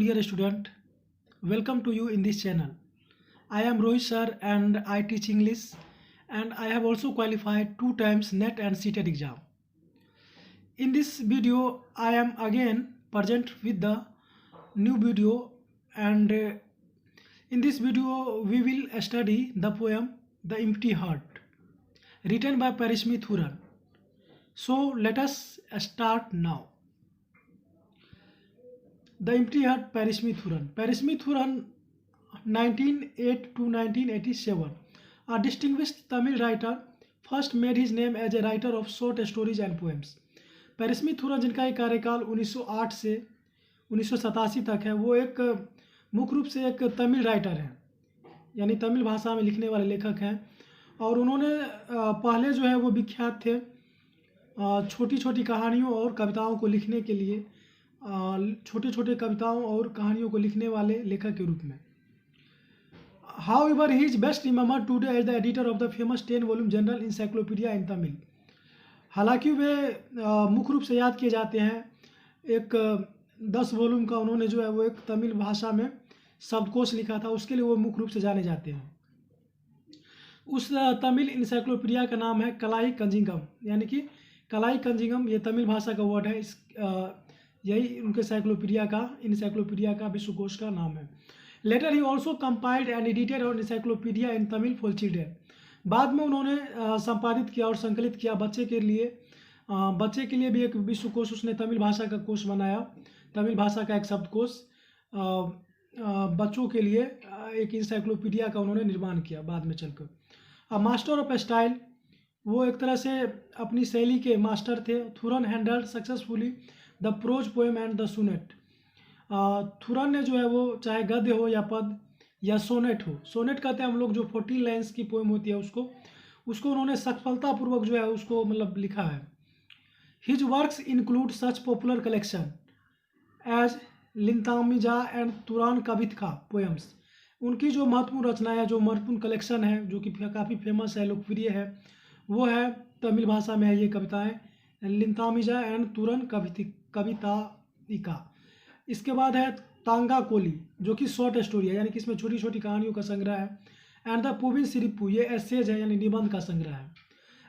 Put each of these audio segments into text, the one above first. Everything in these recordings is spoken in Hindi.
dear student, welcome to you in this channel. I am Rohit sir and I teach English and I have also qualified 2 times NET and CTET exam. In this video I am again present with the new video and in this video we will study the poem The Empty Heart written by Parishmi Thuran. So let us start now. The Empty Heart, Parishmi Thuran. Parishmi Thuran, 1908 to 1987, a distinguished Tamil writer, first made his name as a writer of short stories and poems. Parishmi Thuran जिनका एक कार्यकाल 1908 से 1987 तक है, वो एक मुख्य रूप से एक तमिल राइटर हैं, यानी तमिल भाषा में लिखने वाले लेखक हैं। और उन्होंने पहले जो है वो विख्यात थे छोटी छोटी कहानियों और कविताओं को लिखने के लिए, छोटे छोटे कविताओं और कहानियों को लिखने वाले लेखक के रूप में। However, he is best remembered today as the editor of the famous 10-volume General Encyclopedia in Tamil. हालांकि वे मुख्य रूप से याद किए जाते हैं, एक 10 वॉल्यूम का उन्होंने जो है वो एक तमिल भाषा में शब्दकोश लिखा था, उसके लिए वो मुख्य रूप से जाने जाते हैं। उस तमिल इंसाइक्लोपीडिया का नाम है कलाई कंजिंगम, यानी कि कलाई कंजिंगम ये तमिल भाषा का वर्ड है। इस यही उनके इंसाइक्लोपीडिया का विश्वकोश का नाम है। Later he also compiled and edited on encyclopedia in Tamil for children. बाद में उन्होंने संपादित किया और संकलित किया बच्चे के लिए भी एक विश्वकोश, उसने तमिल भाषा का कोश बनाया, तमिल भाषा का एक शब्दकोश बच्चों के लिए एक इंसाइक्लोपीडिया का उन्होंने निर्माण किया बाद में चलकर। मास्टर ऑफ स्टाइल, वो एक तरह से अपनी शैली के मास्टर थे। Thooran handled successfully the prose poem and the sonnet. Thooran ने जो है वो चाहे गद्य हो या पद या सोनेट हो, सोनेट कहते हैं हम लोग जो 14 लाइन्स की पोएम होती है उसको उन्होंने सफलतापूर्वक जो है उसको मतलब लिखा है। His works include such popular collection as लिंतामिजा एंड तुरान कवितका पोएम्स। उनकी जो महत्वपूर्ण रचना है, जो महत्वपूर्ण कलेक्शन है, जो कि काफ़ी फेमस है, लोकप्रिय है, वो है तमिल भाषा में है ये कविताएं, लिंतामिजा एंड तुरन कविताइका। इसके बाद है तांगा कोली, जो कि शॉर्ट स्टोरी है, यानी कि इसमें छोटी छोटी कहानियों का संग्रह है। एंड द पुविन सिरिपू, ये एसेज है यानी निबंध का संग्रह है।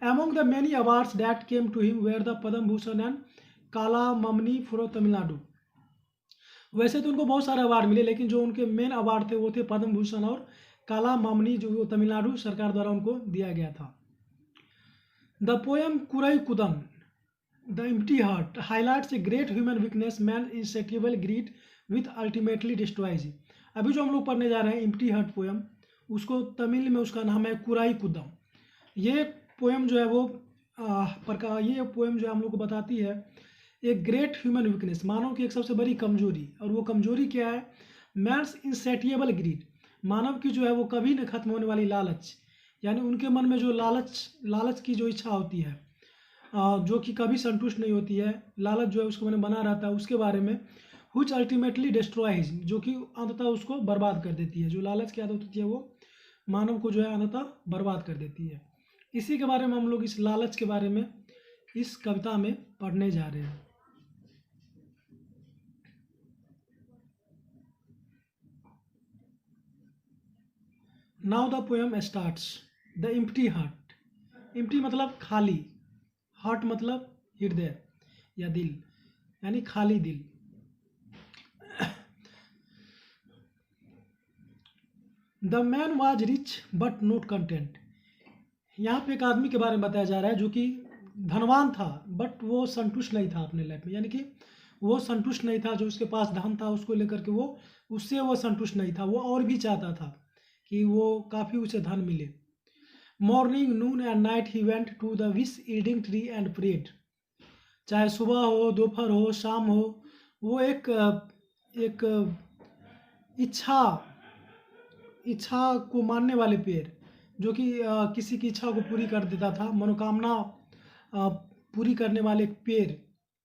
Among the many awards that came to him were the Padma Bhushan and Kalaimamani from Tamil Nadu. वैसे तो उनको बहुत सारे अवार्ड मिले, लेकिन जो उनके मेन अवार्ड थे वो थे पद्म भूषण और काला ममनी, जो तमिलनाडु सरकार द्वारा उनको दिया गया था। The poem Kurai Kudan the empty heart highlights a great human weakness, man insatiable greed with ultimately destroys. अभी जो हम लोग पढ़ने जा रहे हैं एम्प्टी हार्ट पोएम, उसको तमिल में उसका नाम है कुराई कुदम। ये पोएम जो है वो ये पोएम जो है हम लोग को बताती है एक ग्रेट ह्यूमन वीकनेस, मानव की एक सबसे बड़ी कमजोरी। और वो कमजोरी क्या है? मैन्स इंसेटिएबल ग्रीड, मानव की जो है वो कभी न खत्म होने वाली लालच, यानी उनके मन में जो लालच की जो इच्छा होती है, जो कि कभी संतुष्ट नहीं होती है, लालच जो है उसको मैंने बना रहता है, उसके बारे में। व्हिच अल्टीमेटली डिस्ट्रॉयज, जो कि अंततः उसको बर्बाद कर देती है। जो लालच की आदत होती है वो मानव को जो है अंततः बर्बाद कर देती है। इसी के बारे में हम लोग इस लालच के बारे में इस कविता में पढ़ने जा रहे हैं। Now the poem starts. The empty heart, empty मतलब खाली, हार्ट मतलब हृदय या दिल, यानी खाली दिल। The man was rich but not content. यहाँ पे एक आदमी के बारे में बताया जा रहा है जो कि धनवान था बट वो संतुष्ट नहीं था अपने लाइफ में, यानी कि वो संतुष्ट नहीं था। जो उसके पास धन था उसको लेकर के उससे वो संतुष्ट नहीं था, वो और भी चाहता था कि वो काफ़ी उसे धन मिले। Morning, noon and night he went to the wish yielding tree and prayed. चाहे सुबह हो, दोपहर हो, शाम हो, वो एक इच्छा को मानने वाले पेड़, जो कि किसी की इच्छा को पूरी कर देता था, मनोकामना पूरी करने वाले एक पेड़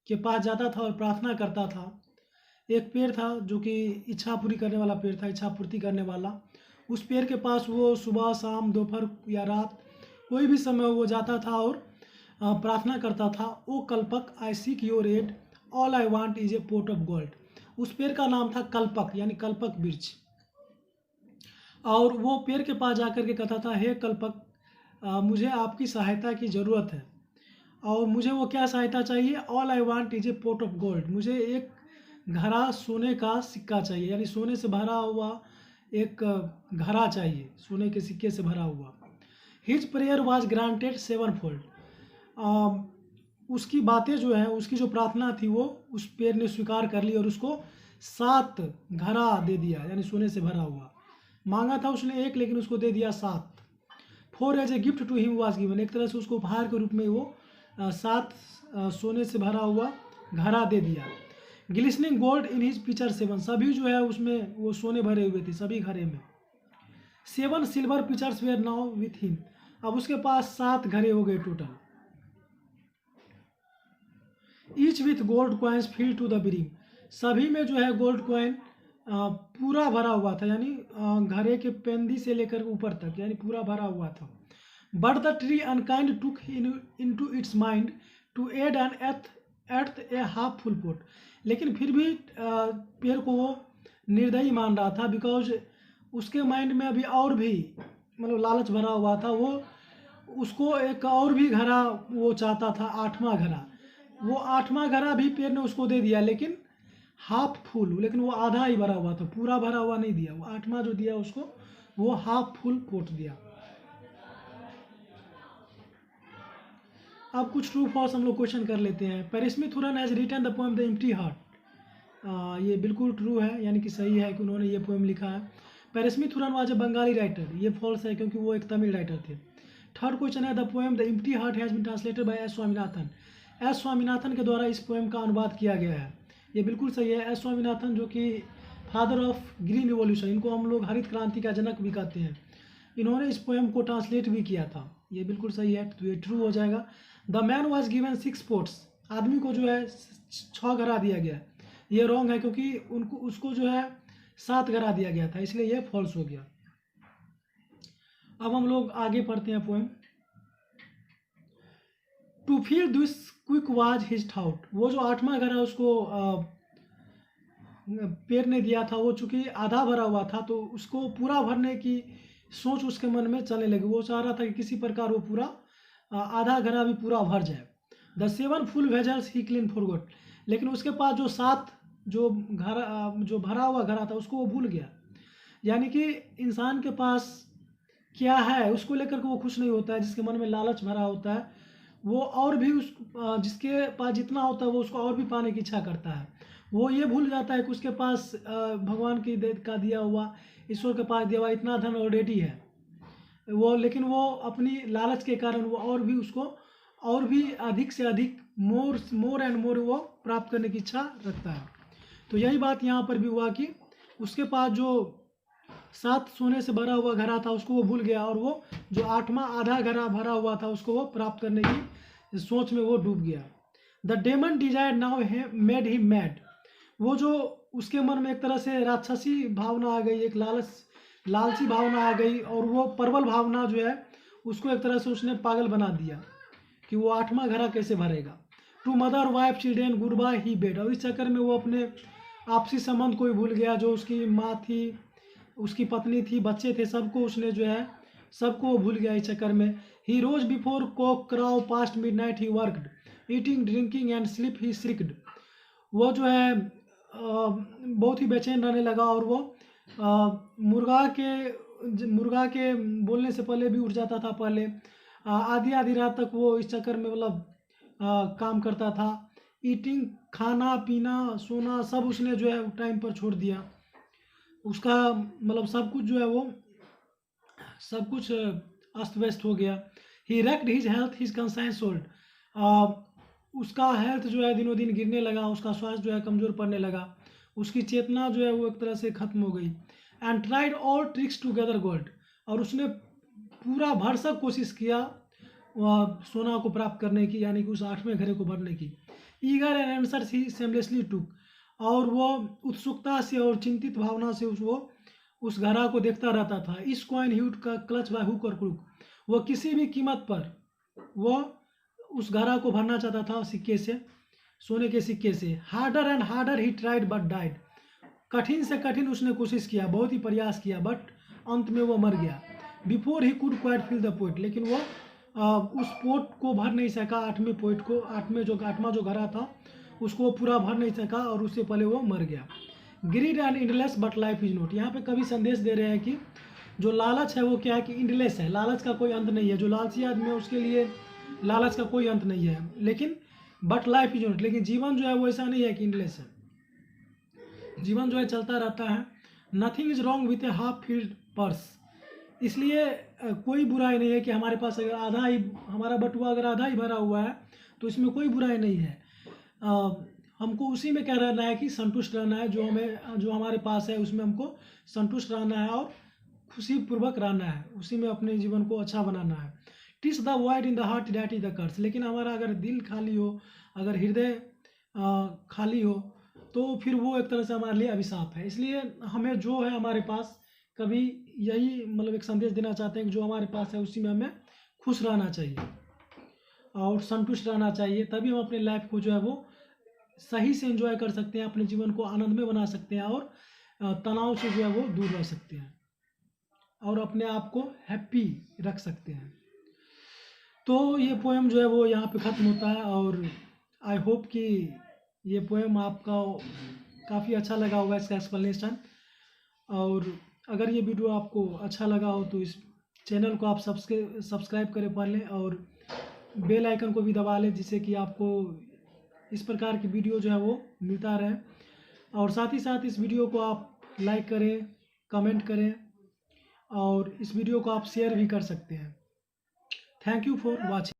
के पास जाता था और प्रार्थना करता था। एक पेड़ था जो कि इच्छा पूरी करने वाला पेड़ था, इच्छा पूर्ति करने वाला। उस पेड़ के पास वो सुबह, शाम, दोपहर या रात कोई भी समय वो जाता था और प्रार्थना करता था। O Kalpaka, I seek your aid, all I want is a pot of gold. उस पेड़ का नाम था कल्पक यानी कल्पक वृक्ष। और वो पेड़ के पास जाकर के कहता था, हे कल्पक, मुझे आपकी सहायता की ज़रूरत है। और मुझे वो क्या सहायता चाहिए? All I want is a pot of gold. मुझे एक घड़ा सोने का सिक्का चाहिए, यानी सोने से भरा हुआ एक घड़ा चाहिए, सोने के सिक्के से भरा हुआ। His prayer was granted 7-fold। उसकी बातें जो है, उसकी जो प्रार्थना थी वो उस पेड़ ने स्वीकार कर ली और उसको 7 घड़ा दे दिया, यानी सोने से भरा हुआ। मांगा था उसने एक, लेकिन उसको दे दिया 7। For as a gift to him was given, एक तरह से उसको उपहार के रूप में वो 7 सोने से भरा हुआ घड़ा दे दिया। Glistening gold in his pitcher 7, सभी जो है उसमें वो सोने भरे हुए थे सभी घड़े में। 7 silver pitchers were now with him, अब उसके पास 7 घड़े हो गए total. Each with gold coins fill to the brim, सभी में जो है गोल्ड कॉइन पूरा भरा हुआ था, यानी घड़े के पेंदी से लेकर ऊपर तक, यानी पूरा भरा हुआ था। But the tree unkind took into its mind to add an eighth a half full pot, लेकिन फिर भी पेड़ को वो निर्दयी मान रहा था, बिकॉज उसके माइंड में अभी और भी मतलब लालच भरा हुआ था। वो उसको एक और भी घड़ा वो चाहता था, 8वां घड़ा। वो 8वां घड़ा भी पेड़ ने उसको दे दिया, लेकिन हाफ फुल, लेकिन वो आधा ही भरा हुआ था, पूरा भरा हुआ नहीं दिया। वो 8वां जो दिया उसको वो हाफ फुल पोट दिया। अब कुछ ट्रू फॉल्स हम लोग क्वेश्चन कर लेते हैं। Periyasamy Thooran has written the poem the empty heart, ये बिल्कुल ट्रू है, यानी कि सही है कि उन्होंने ये पोएम लिखा है। पेरिसमिथुरन वाज ए बंगाली राइटर, ये फॉल्स है क्योंकि वो एक तमिल राइटर थे। थर्ड क्वेश्चन है the poem the empty heart has been translated by S Swaminathan, S Swaminathan के द्वारा इस पोएम का अनुवाद किया गया है, ये बिल्कुल सही है। एस स्वामीनाथन जो कि फादर ऑफ ग्रीन रिवॉल्यूशन, इनको हम लोग हरित क्रांति का जनक भी कहते हैं, इन्होंने इस पोएम को ट्रांसलेट भी किया था, ये बिल्कुल सही है, तो ये ट्रू हो जाएगा। The man was given 6 pots, आदमी को जो है 6 घड़ा दिया गया, ये रॉन्ग है क्योंकि उसको जो है 7 घड़ा दिया गया था, इसलिए ये फॉल्स हो गया। अब हम लोग आगे पढ़ते हैं poem. To feel this quick was his thought, वो जो 8वां घड़ा उसको पेड़ ने दिया था, वो चूंकि आधा भरा हुआ था तो उसको पूरा भरने की सोच उसके मन में चलने लगी। वो चाह रहा था कि किसी प्रकार वो पूरा आधा घड़ा भी पूरा भर जाए। The 7 full vessels he clean forgot, लेकिन उसके पास जो 7 जो भरा हुआ घड़ा था उसको वो भूल गया। यानी कि इंसान के पास क्या है उसको लेकर के वो खुश नहीं होता है। जिसके मन में लालच भरा होता है वो और भी जिसके पास जितना होता है वो उसको और भी पाने की इच्छा करता है। वो ये भूल जाता है कि उसके पास भगवान का दिया हुआ, ईश्वर के पास दिया हुआ इतना धन ऑलरेडी है वो, लेकिन वो अपनी लालच के कारण वो और भी उसको और भी अधिक से अधिक मोर एंड मोर वो प्राप्त करने की इच्छा रखता है। तो यही बात यहाँ पर भी हुआ कि उसके पास जो 7 सोने से भरा हुआ घड़ा था उसको वो भूल गया, और वो जो 8वां आधा घड़ा भरा हुआ था उसको वो प्राप्त करने की सोच में वो डूब गया। The demon desire now made him mad, वो जो उसके मन में एक तरह से राक्षसी भावना आ गई, एक लालची भावना आ गई, और वो प्रबल भावना जो है उसको एक तरह से उसने पागल बना दिया कि वो 8वां घड़ा कैसे भरेगा। To mother wife children good bye he bade, और इस चक्कर में वो अपने आपसी संबंध को ही भूल गया, जो उसकी माँ थी, उसकी पत्नी थी, बच्चे थे, सबको उसने जो है सबको वो भूल गया इस चक्कर में। He rose before cock crow past midnight he worked eating drinking and sleep he shrieked, वो जो है बहुत ही बेचैन रहने लगा, और वो मुर्गा के बोलने से पहले भी उठ जाता था। पहले आधी रात तक वो इस चक्कर में मतलब काम करता था। ईटिंग, खाना पीना सोना सब उसने जो है टाइम पर छोड़ दिया। उसका मतलब सब कुछ जो है वो सब कुछ अस्त व्यस्त हो गया। He wrecked his health his conscience sold, उसका हेल्थ जो है दिनों दिन गिरने लगा, उसका स्वास्थ्य जो है कमज़ोर पड़ने लगा, उसकी चेतना जो है वो एक तरह से ख़त्म हो गई। And tried all tricks to gather gold, और उसने पूरा भरसक कोशिश किया सोना को प्राप्त करने की, यानी कि उस 8वें घड़े को भरने की। Eager and answer he seamlessly टुक, और वो उत्सुकता से और चिंतित भावना से उस घड़ा को देखता रहता था। इस कॉइन ह्यूड का क्लच बाय हुक और क्रूक, वो किसी भी कीमत पर वो उस घड़ा को भरना चाहता था सिक्के से, सोने के सिक्के से। Harder and harder he tried but died, कठिन से कठिन उसने कोशिश किया, बहुत ही प्रयास किया, बट अंत में वो मर गया। Before he could quite fill the pot, लेकिन वो उस पोट को भर नहीं सका, 8वें पोइट को, 8वां जो घड़ा था उसको वो पूरा भर नहीं सका और उससे पहले वो मर गया। Grid and endless but life is not, यहाँ पे कभी संदेश दे रहे हैं कि जो लालच है वो क्या है कि इंडलेस है, लालच का कोई अंत नहीं है। जो लालची आदमी है उसके लिए लालच का कोई अंत नहीं है, लेकिन बट लाइफ इज नॉट, लेकिन जीवन जो है वो ऐसा नहीं है कि इंडलेस है, जीवन जो है चलता रहता है। Nothing is wrong with A half filled purse, इसलिए कोई बुराई नहीं है कि हमारे पास अगर आधा ही, हमारा बटुआ अगर आधा ही भरा हुआ है तो इसमें कोई बुराई नहीं है। हमको उसी में क्या रहना है कि संतुष्ट रहना है, जो हमारे पास है उसमें हमको संतुष्ट रहना है और खुशी पूर्वक रहना है, उसी में अपने जीवन को अच्छा बनाना है। TISS the void in the heart that is the कर्स, लेकिन हमारा अगर दिल खाली हो, अगर हृदय खाली हो तो फिर वो एक तरह से हमारे लिए अभिशाप है। इसलिए हमें जो है हमारे पास, कभी यही मतलब एक संदेश देना चाहते हैं कि जो हमारे पास है उसी में हमें खुश रहना चाहिए और संतुष्ट रहना चाहिए, तभी हम अपने लाइफ को जो है वो सही से एंजॉय कर सकते हैं, अपने जीवन को आनंदमय बना सकते हैं और तनाव से जो है वो दूर रह सकते हैं और अपने आप को हैप्पी रख सकते हैं। तो ये पोएम जो है वो यहाँ पे ख़त्म होता है और आई होप कि ये पोएम आपका काफ़ी अच्छा लगा होगा, इसका एक्सप्लेनेशन। और अगर ये वीडियो आपको अच्छा लगा हो तो इस चैनल को आप सब्सक्राइब करें पहले और बेल आइकन को भी दबा लें, जिससे कि आपको इस प्रकार की वीडियो जो है वो मिलता रहे। और साथ ही साथ इस वीडियो को आप लाइक करें, कमेंट करें और इस वीडियो को आप शेयर भी कर सकते हैं। Thank you for watching.